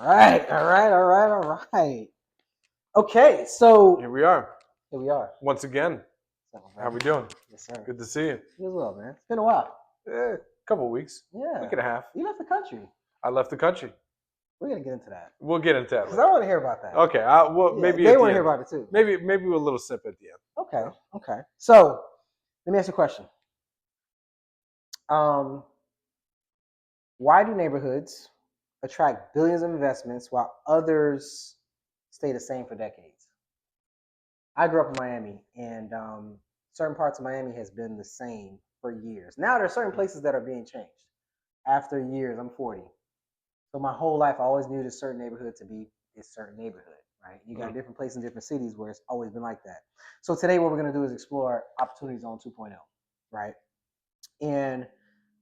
All right. Okay, so Here we are. here we are. Once again. How we doing? Yes, sir. Good to see you. You as well, man. It's been a while. A couple of weeks. Yeah. Week and a half. You left the country. I left the country. We're gonna get into that We'll get into that because later. I want to hear about that. Okay. Maybe they at the want to end. hear about it too. Maybe a little sip at the end. Okay. Okay. So let me ask you a question. Why do neighborhoods attract billions of investments while others stay the same for decades? I grew up in Miami, and certain parts of Miami has been the same for years. Now there are certain places that are being changed. After years, I'm 40. So my whole life, I always knew this certain neighborhood to be this certain neighborhood, right? You got different places in different cities where it's always been like that. So today what we're going to do is explore Opportunity Zone 2.0, right? And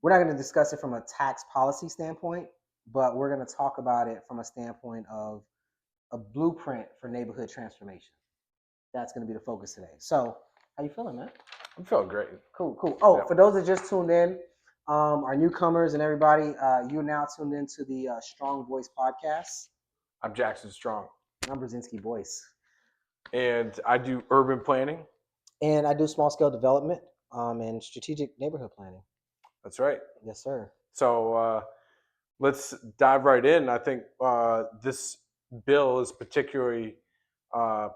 we're not going to discuss it from a tax policy standpoint, but we're going to talk about it from a standpoint of a blueprint for neighborhood transformation. That's going to be the focus today. So how you feeling, man? I'm feeling great. Cool. Oh, for those that just tuned in, our newcomers and everybody, you're now tuned into the StrongBois podcast. I'm Jackson Strong. I'm Brzezinski Boyce. And I do urban planning. And I do small scale development and strategic neighborhood planning. That's right. Yes, sir. So let's dive right in. I think this bill is particularly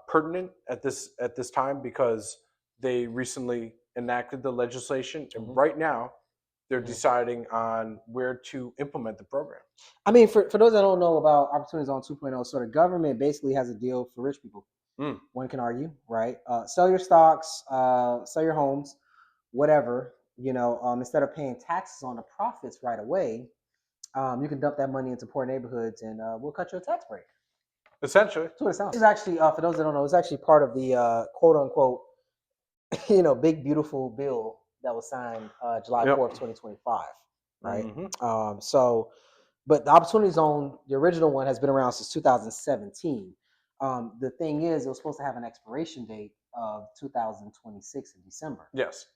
pertinent at this time because they recently enacted the legislation, and right now they're deciding on where to implement the program. I mean, for those that don't know about Opportunity Zone 2.0, so the government basically has a deal for rich people. One can argue, right? Sell your stocks, sell your homes, whatever. Instead of paying taxes on the profits right away, you can dump that money into poor neighborhoods, and we'll cut you a tax break. Essentially, that's what it sounds. It's actually, for those that don't know, it's actually part of the quote unquote, big beautiful bill that was signed July 4th, 2025, right? But the Opportunity Zone, the original one, has been around since 2017. The thing is, it was supposed to have an expiration date of 2026 in December. Yes.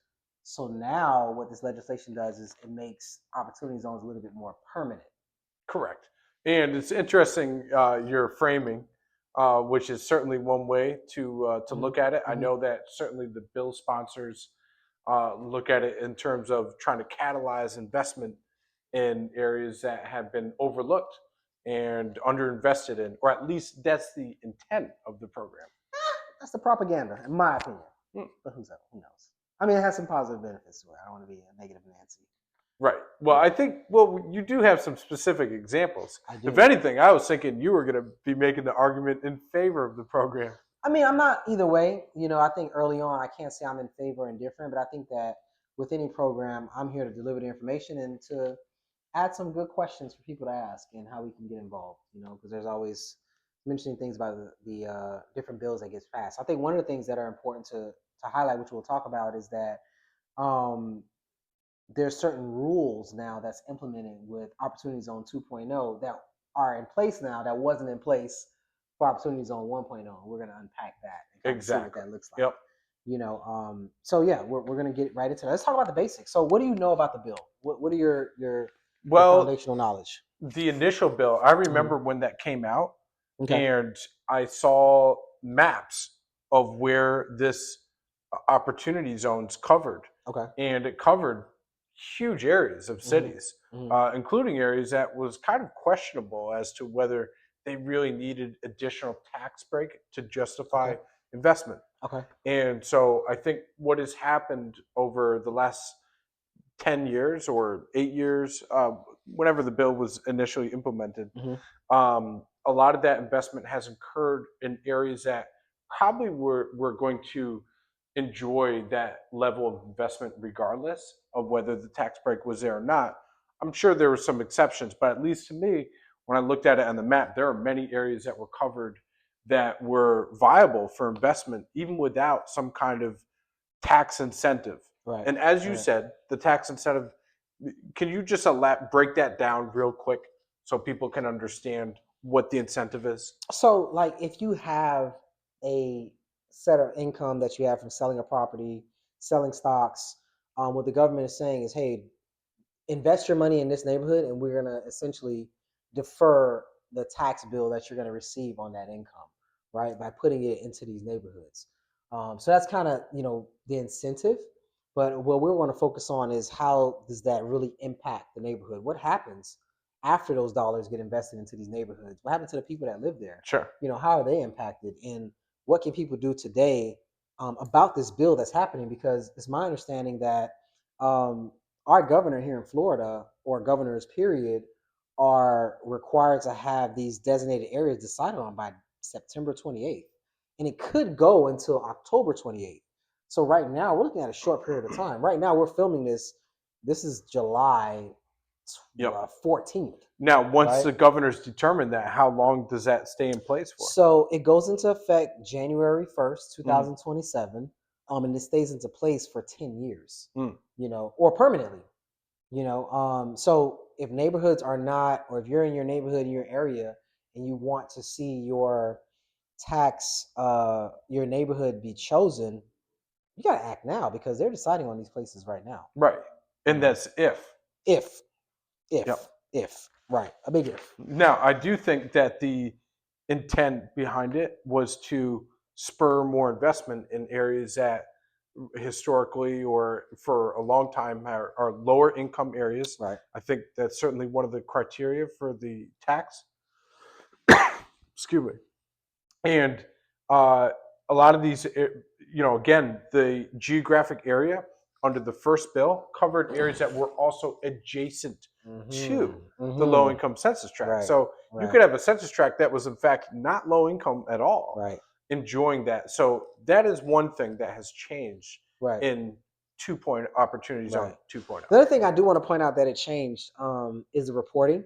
So now what this legislation does is it makes Opportunity Zones a little bit more permanent. Correct. And it's interesting your framing, which is certainly one way to look at it. I know that certainly the bill sponsors look at it in terms of trying to catalyze investment in areas that have been overlooked and underinvested in, or at least that's the intent of the program. That's the propaganda, in my opinion. But who knows? I mean, it has some positive benefits to it. I don't want to be a negative Nancy. Right. Well, I think, you do have some specific examples. I do. If anything, I was thinking you were going to be making the argument in favor of the program. I mean, I'm not either way. I think early on, I can't say I'm in favor or indifferent, but I think that with any program, I'm here to deliver the information and to add some good questions for people to ask and how we can get involved, because there's always mentioning things about the different bills that gets passed. I think one of the things that are important to highlight, which we'll talk about, is that there's certain rules now that's implemented with Opportunity Zone 2.0 that are in place now that wasn't in place for Opportunity Zone 1.0. We're going to unpack that and exactly see what that looks like. Yep. So yeah, we're going to get right into that. Let's talk about the basics. So what do you know about the bill? What are your foundational knowledge? The initial bill, I remember when that came out, and I saw maps of where this Opportunity Zones covered. And it covered huge areas of cities, including areas that was kind of questionable as to whether they really needed additional tax break to justify investment. And so I think what has happened over the last 10 years or 8 years, whenever the bill was initially implemented, a lot of that investment has occurred in areas that probably were going to enjoy that level of investment regardless of whether the tax break was there or not. I'm sure there were some exceptions, but at least to me, when I looked at it on the map, there are many areas that were covered that were viable for investment, even without some kind of tax incentive. Right. And as you said, the tax incentive, can you just break that down real quick so people can understand what the incentive is? So, like, if you have a set of income that you have from selling a property, selling stocks, what the government is saying is, hey, invest your money in this neighborhood, and we're going to essentially defer the tax bill that you're going to receive on that income, right? By putting it into these neighborhoods. So that's kind of, the incentive. But what we want to focus on is how does that really impact the neighborhood? What happens after those dollars get invested into these neighborhoods? What happens to the people that live there? Sure. How are they impacted? And what can people do today about this bill that's happening? Because it's my understanding that our governor here in Florida, or governors, period, are required to have these designated areas decided on by September 28th. And it could go until October 28th. So right now, we're looking at a short period of time. Right now, we're filming this. This is July 14th. Now, once right? the governor's determined that, how long does that stay in place for? So it goes into effect January 1st, 2027, and it stays into place for 10 years, or permanently. So if neighborhoods are not, or if you're in your neighborhood, in your area, and you want to see your your neighborhood be chosen, you got to act now, because they're deciding on these places right now. Right. And that's if. If, right. A big if. Now, I do think that the intent behind it was to spur more investment in areas that historically or for a long time are lower income areas. Right. I think that's certainly one of the criteria for the tax. Excuse me. And a lot of these, again, the geographic area under the first bill covered areas that were also adjacent to the low income census tract. Right. So you could have a census tract that was in fact not low income at all, enjoying that. So that is one thing that has changed in Opportunity Zone 2.0. The other thing I do want to point out that it changed is the reporting.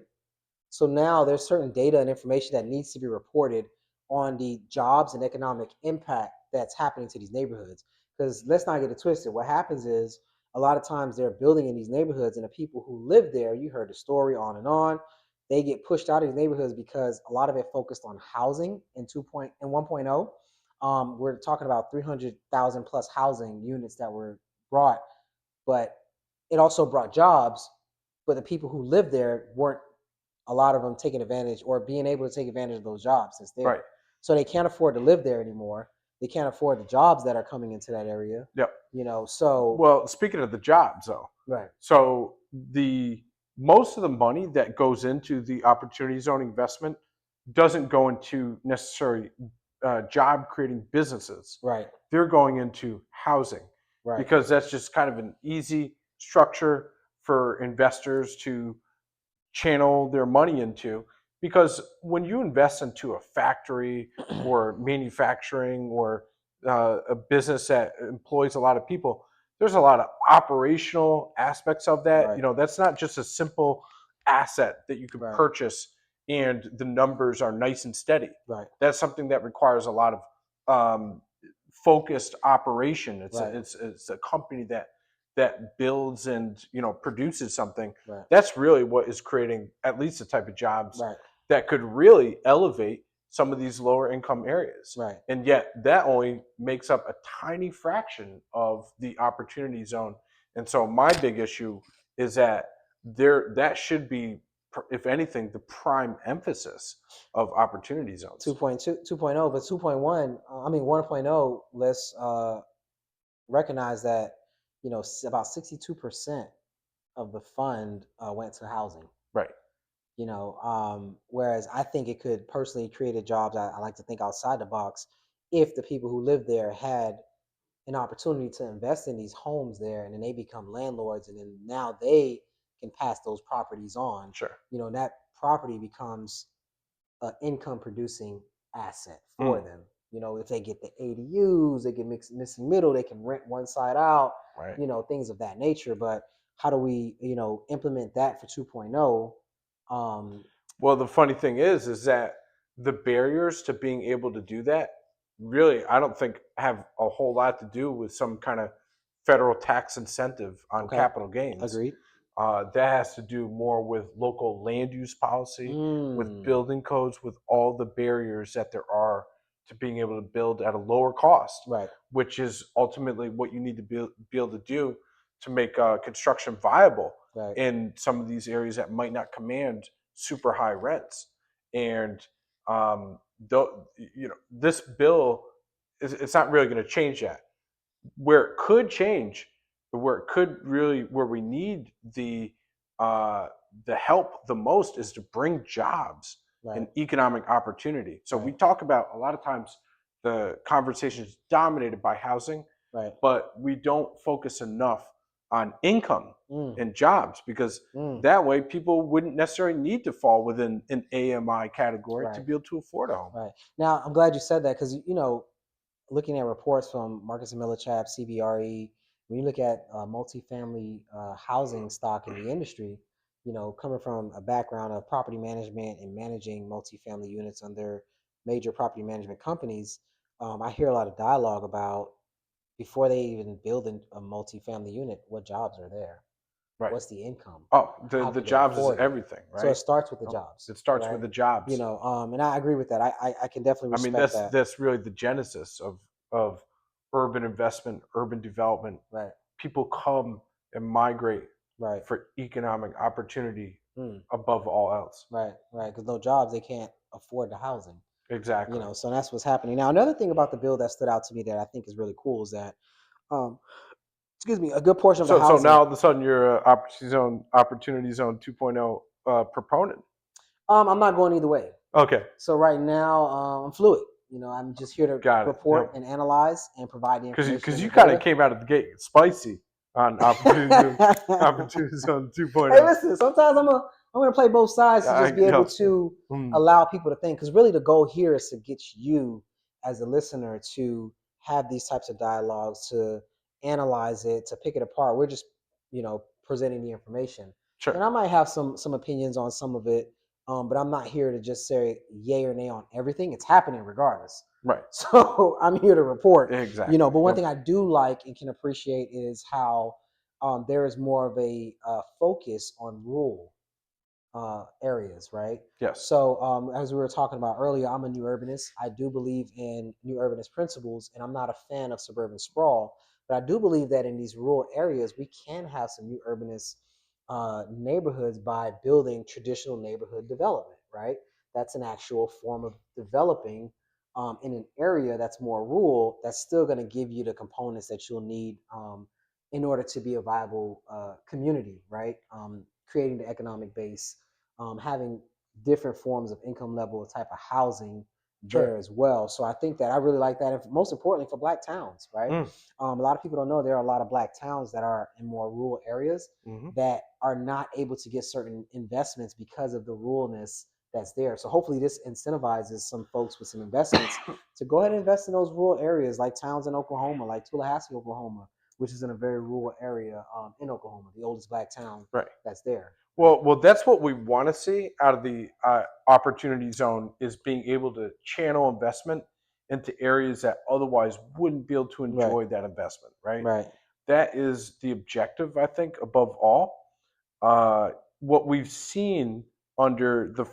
So now there's certain data and information that needs to be reported on the jobs and economic impact that's happening to these neighborhoods. Because let's not get it twisted. What happens is a lot of times they're building in these neighborhoods, and the people who live there, you heard the story on and on, they get pushed out of these neighborhoods because a lot of it focused on housing in 1.0. We're talking about 300,000 plus housing units that were brought, but it also brought jobs, but the people who lived there weren't, a lot of them, taking advantage or being able to take advantage of those jobs since there. So they can't afford to live there anymore. They can't afford the jobs that are coming into that area. So well, speaking of the jobs though, so most of the money that goes into the Opportunity Zone investment doesn't go into necessarily job creating businesses. They're going into housing, because that's just kind of an easy structure for investors to channel their money into. Because when you invest into a factory or manufacturing or a business that employs a lot of people, there's a lot of operational aspects of that. That's not just a simple asset that you can purchase and the numbers are nice and steady. That's something that requires a lot of focused operation. It's a company that builds and produces something. That's really what is creating at least the type of jobs that could really elevate some of these lower income areas. And yet that only makes up a tiny fraction of the Opportunity Zone. And so my big issue is that that should be, if anything, the prime emphasis of Opportunity Zones. 2.2, 2.0, but 2.1, 1.0, let's recognize that about 62% of the fund went to housing. Whereas I think it could personally create jobs. I like to think outside the box if the people who live there had an opportunity to invest in these homes there, and then they become landlords, and then now they can pass those properties on. That property becomes an income producing asset for them. If they get the ADUs, they get missing middle, they can rent one side out, things of that nature. But how do we, implement that for 2.0? Well, the funny thing is that the barriers to being able to do that really, I don't think have a whole lot to do with some kind of federal tax incentive on capital gains. Agreed. That has to do more with local land use policy, with building codes, with all the barriers that there are to being able to build at a lower cost, which is ultimately what you need to be able to do to make construction viable in some of these areas that might not command super high rents. and this bill it's not really going to change that. Where it could change, where it could really, where we need uh, the help the most is to bring jobs and economic opportunity. So we talk about a lot of times the conversation is dominated by housing, but we don't focus enough on income and jobs, because that way people wouldn't necessarily need to fall within an AMI category to be able to afford a home. Right. Now, I'm glad you said that, because, looking at reports from Marcus and Millichap, CBRE, when you look at multifamily housing stock in the industry, coming from a background of property management and managing multifamily units under major property management companies, I hear a lot of dialogue about, before they even build a multifamily unit, what jobs are there? Right. What's the income? Oh, the jobs is everything, right? So it starts with the jobs. It starts with the jobs. And I agree with that. I can definitely respect that. That's really the genesis of urban investment, urban development. Right. People come and migrate right for economic opportunity above all else. Right. Because no jobs, they can't afford the housing. Exactly. So that's what's happening now. Another thing about the bill that stood out to me that I think is really cool is that, excuse me, a good portion of the housing. So now all of a sudden you're a opportunity zone 2.0 proponent. I'm not going either way. Okay. So right now, I'm fluid. I'm just here to report and analyze and provide the information. Because you kind of came out of the gate spicy on opportunity zone 2.0. Hey, listen. Sometimes I'm gonna play both sides to just be able to allow people to think. Because really, the goal here is to get you as a listener to have these types of dialogues, to analyze it, to pick it apart. We're just, presenting the information. Sure. And I might have some opinions on some of it. But I'm not here to just say yay or nay on everything. It's happening regardless. Right. So I'm here to report. Exactly. But one thing I do like and can appreciate is how there is more of a focus on rural areas, right? Yes. So as we were talking about earlier, I'm a new urbanist. I do believe in new urbanist principles, and I'm not a fan of suburban sprawl. But I do believe that in these rural areas, we can have some new urbanist neighborhoods by building traditional neighborhood development, right? That's an actual form of developing in an area that's more rural, that's still going to give you the components that you'll need in order to be a viable community, right? Creating the economic base, having different forms of income level type of housing there as well. So I think that I really like that. And most importantly, for Black towns, right? A lot of people don't know there are a lot of Black towns that are in more rural areas that are not able to get certain investments because of the ruralness that's there. So hopefully this incentivizes some folks with some investments to go ahead and invest in those rural areas, like towns in Oklahoma, like Tallahassee, Oklahoma, which is in a very rural area in Oklahoma, the oldest Black town that's there. Well, that's what we want to see out of the opportunity zone, is being able to channel investment into areas that otherwise wouldn't be able to enjoy that investment, right? Right. That is the objective, I think, above all. What we've seen under the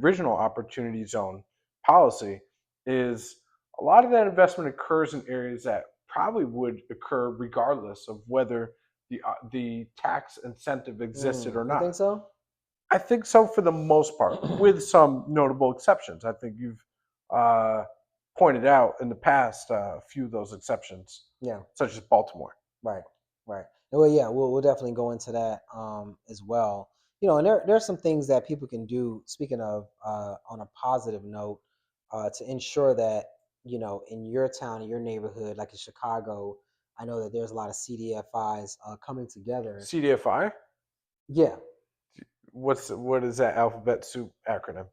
original opportunity zone policy, is a lot of that investment occurs in areas that probably would occur regardless of whether the tax incentive existed or not. You think so? I think so for the most part, with some notable exceptions. I think you've pointed out in the past a few of those exceptions, such as Baltimore. Right. Well, yeah, we'll definitely go into that as well. And there's some things that people can do. Speaking of, on a positive note, to ensure that in your town, in your neighborhood, like in Chicago, I know that there's a lot of CDFIs coming together. CDFI? Yeah. What is that alphabet soup acronym?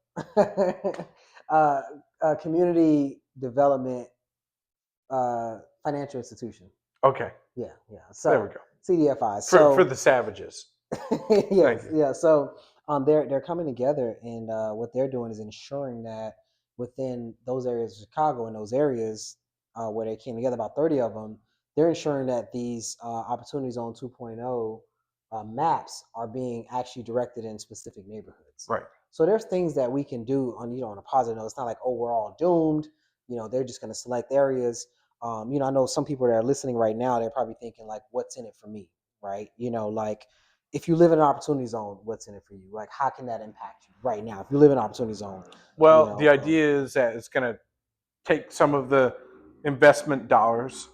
Community Development Financial Institution. Okay. Yeah. So there we go. CDFI. For the savages. Yes. Yeah. So they're coming together, and what they're doing is ensuring that within those areas of Chicago and those areas where they came together, about 30 of them, they're ensuring that these Opportunity Zone 2.0 maps are being actually directed in specific neighborhoods. Right. So there's things that we can do on a positive note. It's not like, oh, we're all doomed. They're just going to select areas. I know some people that are listening right now, they're probably thinking like, what's in it for me? Right. Like, if you live in an opportunity zone, what's in it for you? Like, how can that impact you right now? If you live in an opportunity zone, Well, the idea is that it's going to take some of the investment dollars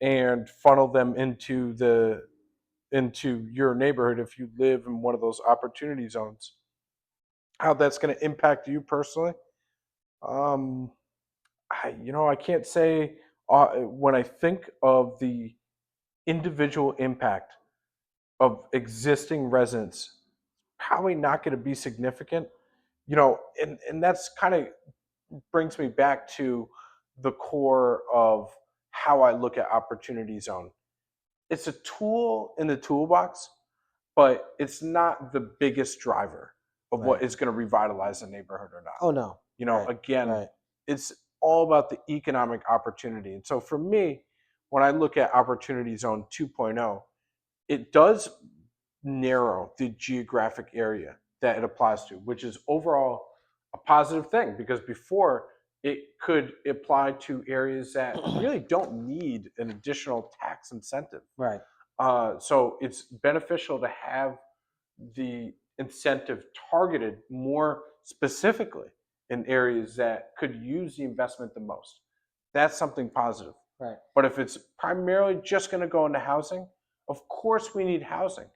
and funnel them into your neighborhood if you live in one of those opportunity zones. How that's going to impact you personally, um, I can't say. When I think of the individual impact of existing residents, probably not going to be significant. And that's kind of brings me back to the core of how I look at opportunity zone. It's a tool in the toolbox, but it's not the biggest driver of what is going to revitalize a neighborhood or not. Oh no. Again, it's all about the economic opportunity. And so for me, when I look at opportunity zone 2.0, it does narrow the geographic area that it applies to, which is overall a positive thing because before it could apply to areas that really don't need an additional tax incentive. Right. So it's beneficial to have the incentive targeted more specifically in areas that could use the investment the most. That's something positive. Right. But if it's primarily just going to go into housing, of course we need housing.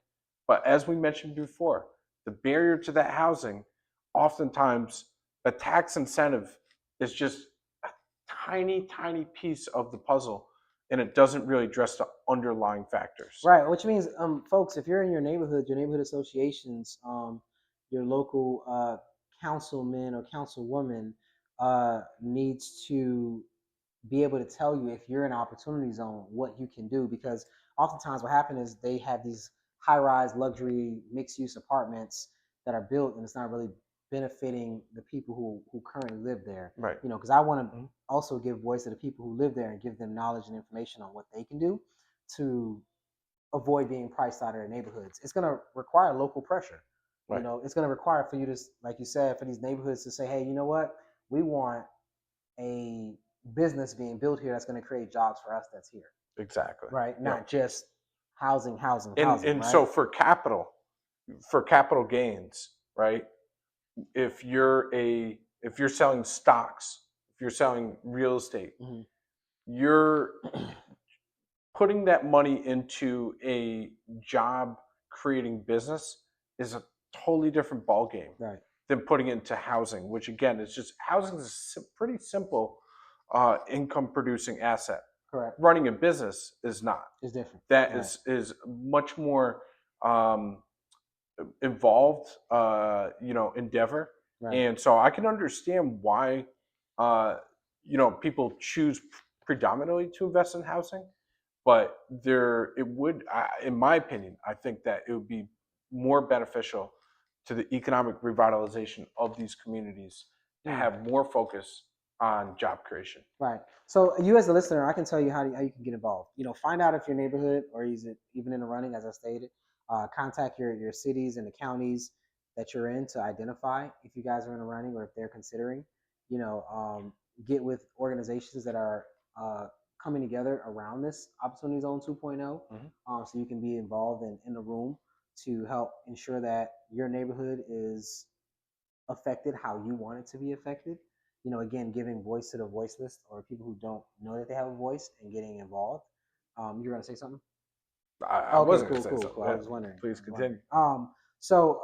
But as we mentioned before, the barrier to that housing, oftentimes a tax incentive is just a tiny, tiny piece of the puzzle, and it doesn't really address the underlying factors. Right, which means, folks, if you're in your neighborhood associations, your local councilman or councilwoman needs to be able to tell you if you're in an opportunity zone what you can do, because oftentimes what happens is they have these high-rise luxury mixed-use apartments that are built and it's not really benefiting the people who currently live there. Right. Because I want to also give voice to the people who live there and give them knowledge and information on what they can do to avoid being priced out of their neighborhoods. It's going to require local pressure. Right. It's going to require for you to, like you said, for these neighborhoods to say, hey, you know what? We want a business being built here that's going to create jobs for us that's here. Exactly. Right. Not just housing. And right? So for capital gains, right? If you're selling stocks, if you're selling real estate, you're putting that money into a job creating business is a totally different ballgame than putting it into housing, which again is just housing is a pretty simple income producing asset. Correct. Running a business is not. It's different. That is much more involved, endeavor. Right. And so I can understand why, people choose predominantly to invest in housing, but in my opinion, I think that it would be more beneficial to the economic revitalization of these communities to have more focus on job creation. Right. So you as a listener, I can tell you how you can get involved. Find out if your neighborhood or is it even in the running, as I stated. Contact your cities and the counties that you're in to identify if you guys are in the running or if they're considering. Get with organizations that are coming together around this Opportunity Zone 2.0, so you can be involved in the room to help ensure that your neighborhood is affected how you want it to be affected. Again, giving voice to the voiceless or people who don't know that they have a voice and getting involved. You're going to say something? I was going to say something. I was wondering. Please continue. So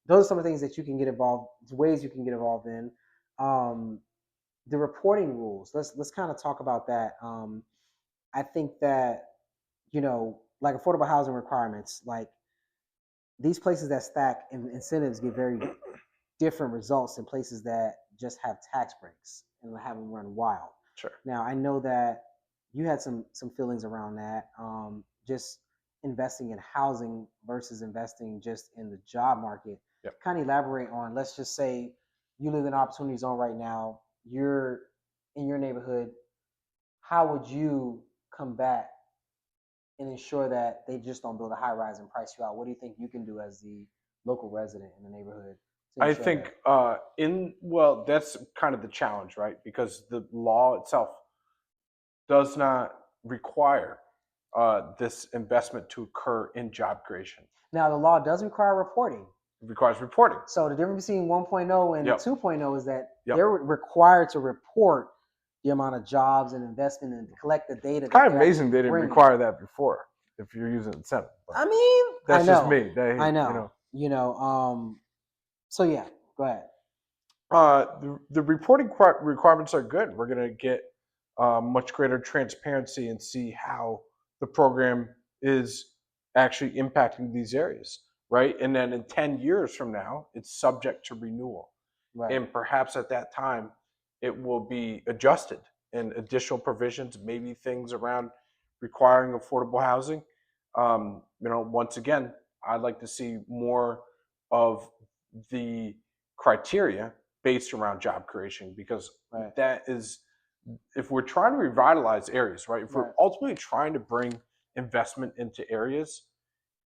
those are some of the things that you can get involved, ways you can get involved in. The reporting rules. Let's kind of talk about that. I think that, like affordable housing requirements, like these places that stack incentives get very different results than places that just have tax breaks and have them run wild. Sure. Now I know that you had some feelings around that, just investing in housing versus investing just in the job market. Yep. Kind of elaborate on. Let's just say you live in an opportunity zone right now. You're in your neighborhood. How would you combat and ensure that they just don't build a high rise and price you out? What do you think you can do as the local resident in the neighborhood? I think that's kind of the challenge, right? Because the law itself does not require this investment to occur in job creation. Now, the law does require reporting. It requires reporting. So the difference between 1.0 and Yep. 2.0 is that they're required to report the amount of jobs and investment and collect the data. It's kind of amazing they didn't require that before if you're using incentive. I mean, that's just me. I know. So yeah, go ahead. The reporting requirements are good. We're going to get much greater transparency and see how the program is actually impacting these areas, right? And then in 10 years from now, it's subject to renewal. Right. And perhaps at that time, it will be adjusted and additional provisions, maybe things around requiring affordable housing. Once again, I'd like to see more of the criteria based around job creation, because that is, if we're trying to revitalize areas, right? If we're ultimately trying to bring investment into areas,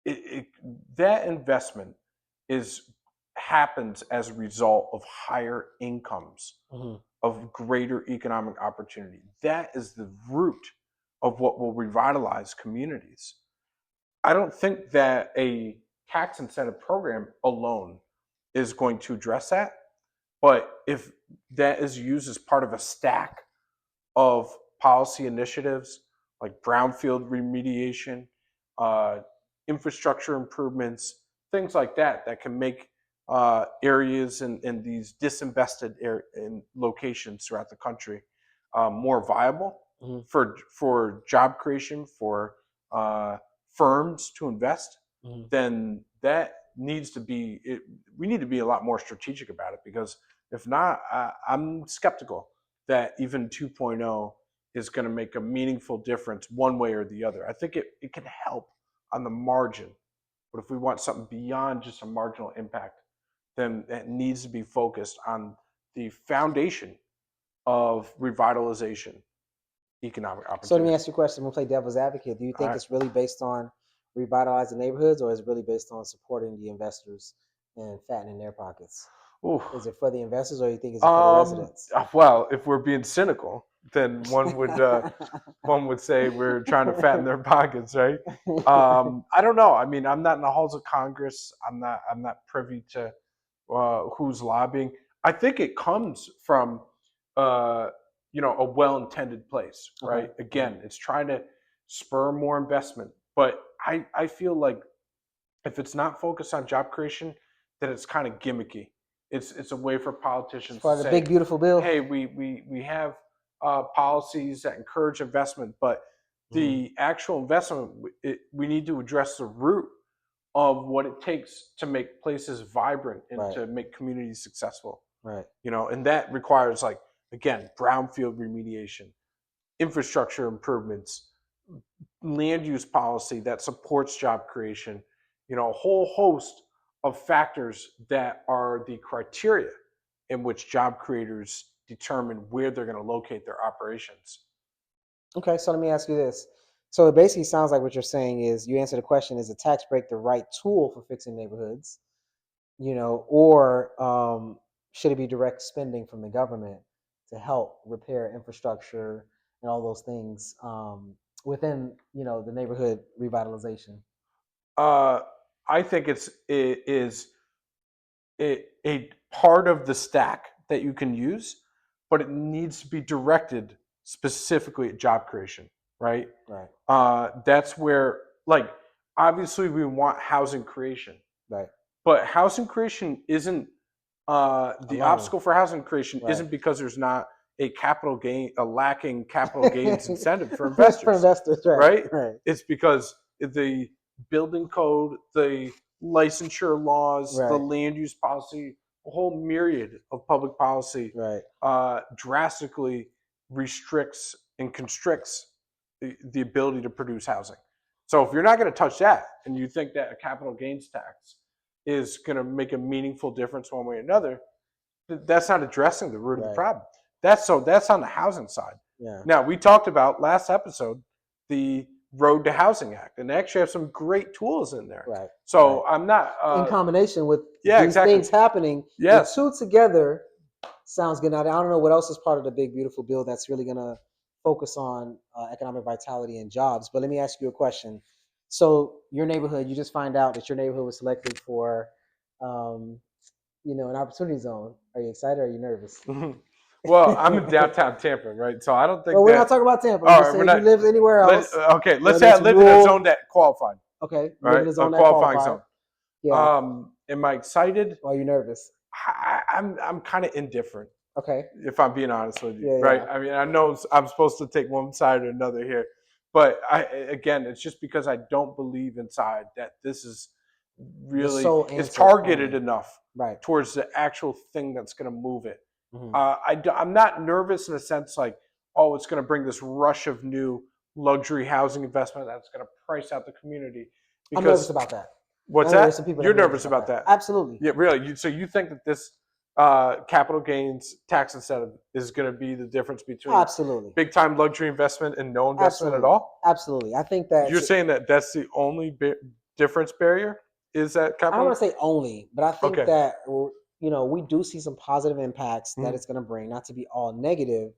that investment happens as a result of higher incomes, of greater economic opportunity. That is the root of what will revitalize communities. I don't think that a tax incentive program alone is going to address that. But if that is used as part of a stack of policy initiatives like brownfield remediation, infrastructure improvements, things like that, that can make areas in these disinvested locations throughout the country more viable for job creation, for firms to invest, then that needs to be, we need to be a lot more strategic about it, because if not, I'm skeptical that even 2.0 is going to make a meaningful difference one way or the other. I think it can help on the margin, but if we want something beyond just a marginal impact, then it needs to be focused on the foundation of revitalization, economic opportunity. So let me ask you a question. We'll play devil's advocate. Do you think it's really based on revitalizing neighborhoods, or is it really based on supporting the investors and fattening their pockets? Ooh. Is it for the investors, or do you think it's for the residents? Well, if we're being cynical, then one would say we're trying to fatten their pockets, right? I don't know. I mean, I'm not in the halls of Congress. I'm not privy to who's lobbying. I think it comes from a well-intended place, right? Okay. Again, it's trying to spur more investment, but I feel like if it's not focused on job creation, then it's kind of gimmicky. It's a way for politicians to say, big beautiful bill. Hey, we have policies that encourage investment, but the actual investment, we need to address the root of what it takes to make places vibrant and to make communities successful. Right. And that requires, like, again, brownfield remediation, infrastructure improvements, land use policy that supports job creation, a whole host of factors that are the criteria in which job creators determine where they're going to locate their operations. Okay, so let me ask you this. So it basically sounds like what you're saying is, you answer the question, is a tax break the right tool for fixing neighborhoods? Or should it be direct spending from the government to help repair infrastructure and all those things within, the neighborhood revitalization? I think it is a part of the stack that you can use, but it needs to be directed specifically at job creation, right? Right. That's where, like, obviously we want housing creation, right? But housing creation isn't the obstacle for housing creation isn't because there's not a lacking capital gains incentive for investors. For investors, right? It's because the building code, the licensure laws, the land use policy, a whole myriad of public policy drastically restricts and constricts the ability to produce housing. So if you're not going to touch that, and you think that a capital gains tax is going to make a meaningful difference one way or another, that's not addressing the root of the problem. That's on the housing side. Yeah. Now, we talked about last episode the Road to Housing Act, and they actually have some great tools in there. Right. So I'm not in combination with these things happening. Yes. The two together sounds good. Now, I don't know what else is part of the big beautiful bill that's really going to focus on economic vitality and jobs. But let me ask you a question. So your neighborhood, you just find out that your neighborhood was selected for, um, an opportunity zone. Are you excited or are you nervous? Well, I'm in downtown Tampa, right? So I don't think Well, we're not that. talking about Tampa. I'm All just right, we're saying if you not. live anywhere else, Okay, let's whether say I it's live in a zone rural, that qualified, okay, live in right? a A zone that qualifying qualified. zone. Yeah. Am I excited? Or are you nervous? I'm kind of indifferent, Okay. if I'm being honest with you, Yeah, right? yeah. I mean, I know I'm supposed to take one side or another here, but again, it's just because I don't believe inside that this is The really sole it's answer targeted only. enough Right. towards the actual thing that's going to move it. Hmm. I'm not nervous in a sense like, oh, it's going to bring this rush of new luxury housing investment that's going to price out the community. I'm nervous Because about that. I what's know there's some that? people that You're are nervous nervous about about that. that? Absolutely. Yeah, really. So you think that this capital gains tax incentive is going to be the difference between Absolutely. big time luxury investment and no investment at Absolutely. all? Absolutely. I think that You're saying that that's the only difference barrier is that I don't capital? want to say only, but I think Okay. that we do see some positive impacts that Mhm. it's going to bring. Not to be all negative,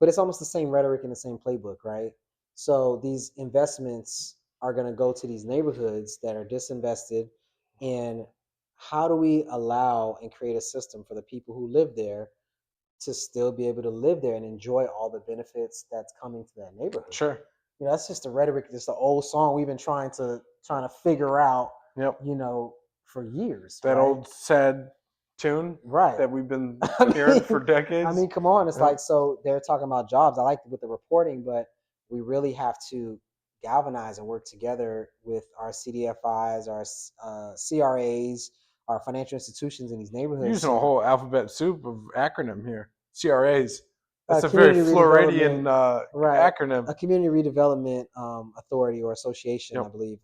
but it's almost the same rhetoric in the same playbook, right? So these investments are going to go to these neighborhoods that are disinvested, and how do we allow and create a system for the people who live there to still be able to live there and enjoy all the benefits that's coming to that neighborhood? Sure. That's just the rhetoric, just the old song we've been trying to figure out, Yep. for years, That right? old sad tune Right. that we've been I hearing for mean, decades. come on. It's Yep. like, so they're talking about jobs. I like with the reporting, but we really have to galvanize and work together with our CDFIs, our CRAs, our financial institutions in these neighborhoods. Using a So whole alphabet soup of acronym here. CRAs. That's a very community Floridian redevelopment, right? acronym. A community redevelopment authority or association, I Yep. believe,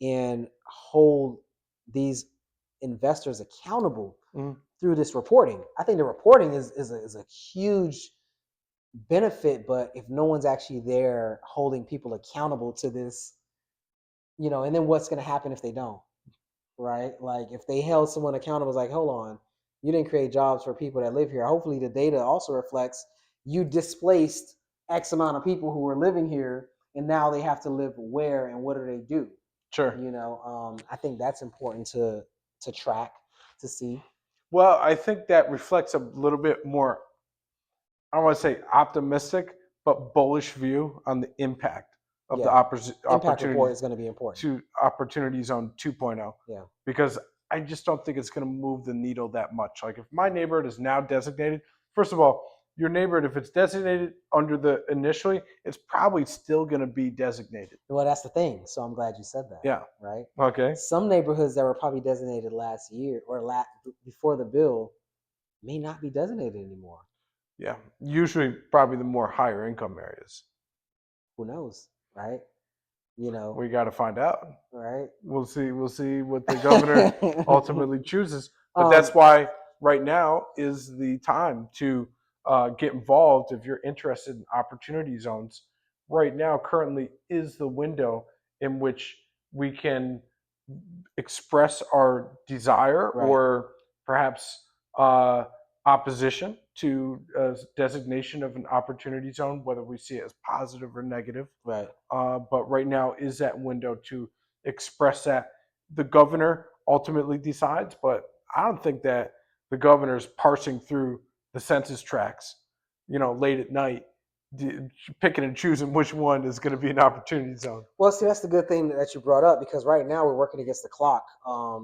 and hold these investors accountable Mhm. through this reporting. I think the reporting is a huge benefit, but if no one's actually there holding people accountable to this, and then what's going to happen if they don't? Right? Like if they held someone accountable, it's like, hold on, you didn't create jobs for people that live here. Hopefully, the data also reflects you displaced X amount of people who were living here, and now they have to live where and what do they do? Sure. I think that's important to track to see. Well, I think that reflects a little bit more, I don't want to say optimistic, but bullish view on the impact of the Yeah, impact report opportunity is going to be important. to Opportunity Zone 2.0. Yeah, Because I just don't think it's going to move the needle that much. Like if my neighborhood is now designated, first of all, your neighborhood, if it's designated under the initially, it's probably still going to be designated. well, that's the thing. So I'm glad you said that. Yeah. Right. Okay. Some neighborhoods that were probably designated last year or before the bill may not be designated anymore. Yeah. Usually, probably the more higher income areas. Who knows, right? We got to find out. Right? We'll see. We'll see what the governor ultimately chooses. But um, that's why right now is the time to get involved if you're interested in opportunity zones. Right now, currently, is the window in which we can express our desire right, or perhaps uh, opposition to a designation of an opportunity zone, whether we see it as positive or negative. right. But right now is that window to express that. The governor ultimately decides, but I don't think that the governor's parsing through the census tracts, late at night, picking and choosing which one is going to be an opportunity zone. Well, see, that's the good thing that you brought up because right now we're working against the clock.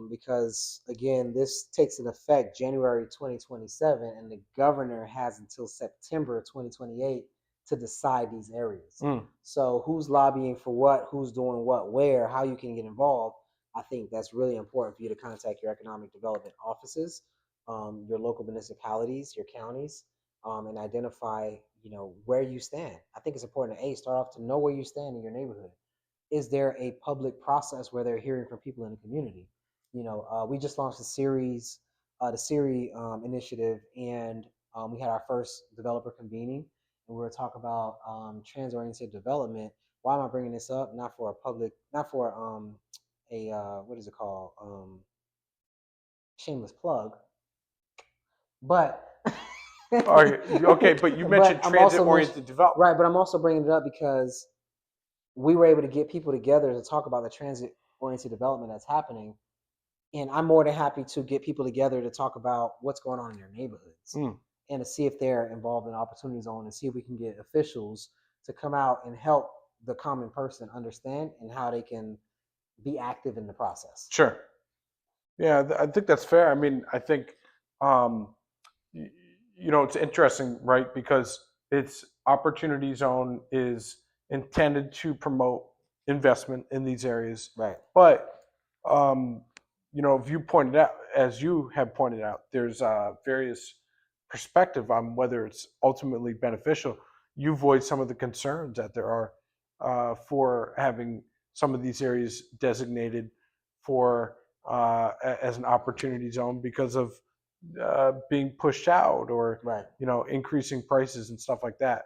Because again, this takes an effect January 2027, and the governor has until September 2028 to decide these areas. Mm. So, who's lobbying for what? Who's doing what? Where? How you can get involved? I think that's really important for you to contact your economic development offices, your local municipalities, your counties, and identify where you stand. I think it's important to start off to know where you stand in your neighborhood. Is there a public process where they're hearing from people in the community? We just launched the Siri initiative, and we had our first developer convening, and we were talking about trans-oriented development. Why am I bringing this up? Not for a public, not for a what is it called? Shameless plug, but Okay, but you mentioned transit-oriented development. Right, but I'm also bringing it up because we were able to get people together to talk about the transit-oriented development that's happening. And I'm more than happy to get people together to talk about what's going on in their neighborhoods and to see if they're involved in opportunity zone and see if we can get officials to come out and help the common person understand and how they can be active in the process. Sure. Yeah, I think that's fair. I mean, I think, it's interesting, right? Because it's opportunity zone is intended to promote investment in these areas. Right. But, if you pointed out, as you have pointed out, there's various perspective on whether it's ultimately beneficial. You voice some of the concerns that there are for having some of these areas designated for as an opportunity zone because of being pushed out or increasing prices and stuff like that.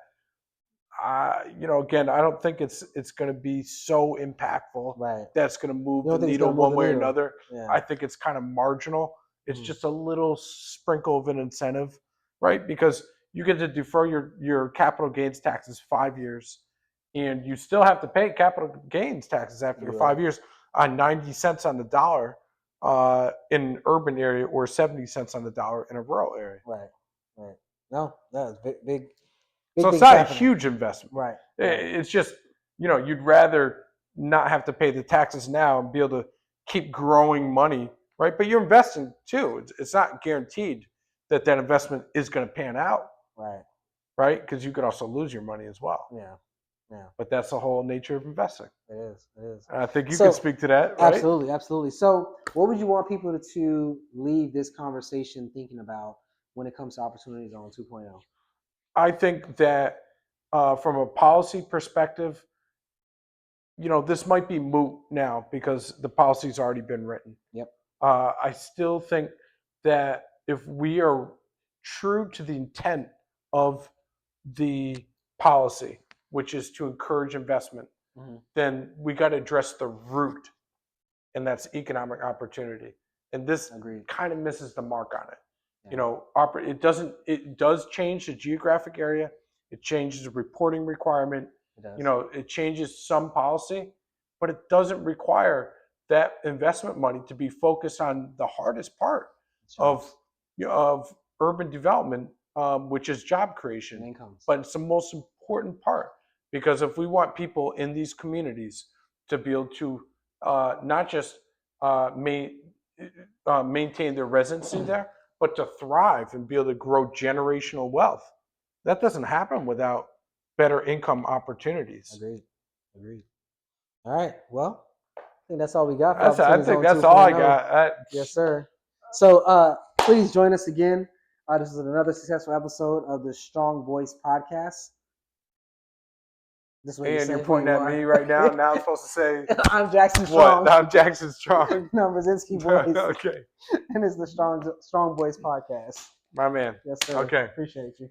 Again, I don't think it's going to be so impactful that's going to move the needle one way or another. Yeah. I think it's kind of marginal. It's just a little sprinkle of an incentive, right? Because you get to defer your capital gains taxes 5 years, and you still have to pay capital gains taxes after the 5 years on 90 cents on the dollar in an urban area or 70 cents on the dollar in a rural area. Right. No, that's big. So it's not a huge investment. Right. It's just, you'd rather not have to pay the taxes now and be able to keep growing money, right? But you're investing too. It's not guaranteed that investment is going to pan out. Right? Because you could also lose your money as well. Yeah. But that's the whole nature of investing. It is. And I think you can speak to that, right? Absolutely. So what would you want people to leave this conversation thinking about when it comes to Opportunity Zone 2.0? I think that from a policy perspective, this might be moot now because the policy's already been written. Yep. I still think that if we are true to the intent of the policy, which is to encourage investment, then we got to address the root, and that's economic opportunity. And this kind of misses the mark on it. Yeah. It does change the geographic area. It changes the reporting requirement. It changes some policy, but it doesn't require that investment money to be focused on the hardest part of urban development, which is job creation. Incomes. But it's the most important part, because if we want people in these communities to be able to not just maintain their residency there, but to thrive and be able to grow generational wealth, that doesn't happen without better income opportunities. Agreed. All right. Well, I think that's all we got. I think that's all I got. Yes, sir. So please join us again. This is another successful episode of the StrongBois podcast. And you're pointing at me right now. Now I'm supposed to say, I'm Jackson Strong. What? I'm Jackson Strong. No, Brzezinski Boys. Okay. And it's the StrongBois podcast. My man. Yes, sir. Okay. Appreciate you.